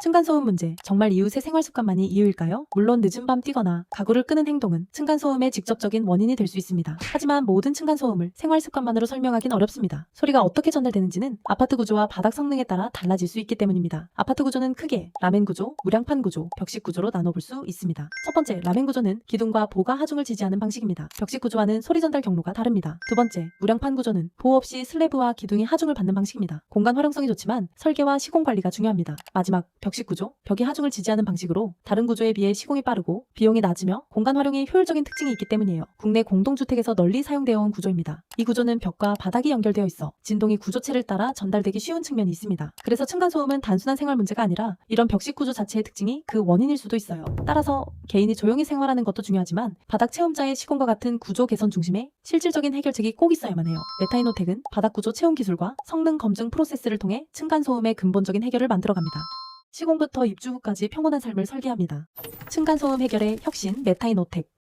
층간소음 문제, 정말 이웃의 생활습관만이 이유일까요? 물론 늦은 밤 뛰거나 가구를 끄는 행동은 층간소음의 직접적인 원인이 될 수 있습니다. 하지만 모든 층간소음을 생활습관만으로 설명하긴 어렵습니다. 소리가 어떻게 전달되는지는 아파트 구조와 바닥 성능에 따라 달라질 수 있기 때문입니다. 아파트 구조는 크게 라멘 구조, 무량판 구조, 벽식 구조로 나눠볼 수 있습니다. 첫 번째, 라멘 구조는 기둥과 보가 하중을 지지하는 방식입니다. 벽식 구조와는 소리 전달 경로가 다릅니다. 두 번째, 무량판 구조는 보 없이 슬래브와 기둥이 하중을 받는 방식입니다. 공간 활용성이 좋지만 설계와 시공 관리가 중요합니다. 마지막, 벽식 구조, 벽이 하중을 지지하는 방식으로 다른 구조에 비해 시공이 빠르고 비용이 낮으며 공간 활용이 효율적인 특징이 있기 때문이에요. 국내 공동주택에서 널리 사용되어 온 구조입니다. 이 구조는 벽과 바닥이 연결되어 있어 진동이 구조체를 따라 전달되기 쉬운 측면이 있습니다. 그래서 층간소음은 단순한 생활 문제가 아니라 이런 벽식 구조 자체의 특징이 그 원인일 수도 있어요. 따라서 개인이 조용히 생활하는 것도 중요하지만 바닥 체험자의 시공과 같은 구조 개선 중심의 실질적인 해결책이 꼭 있어야만 해요. 메타이노텍은 바닥 구조 체험 기술과 성능 검증 프로세스를 통해 층간소음의 근본적인 해결을 만들어갑니다. 시공부터 입주 후까지 평온한 삶을 설계합니다. 층간소음 해결의 혁신 메타이노텍.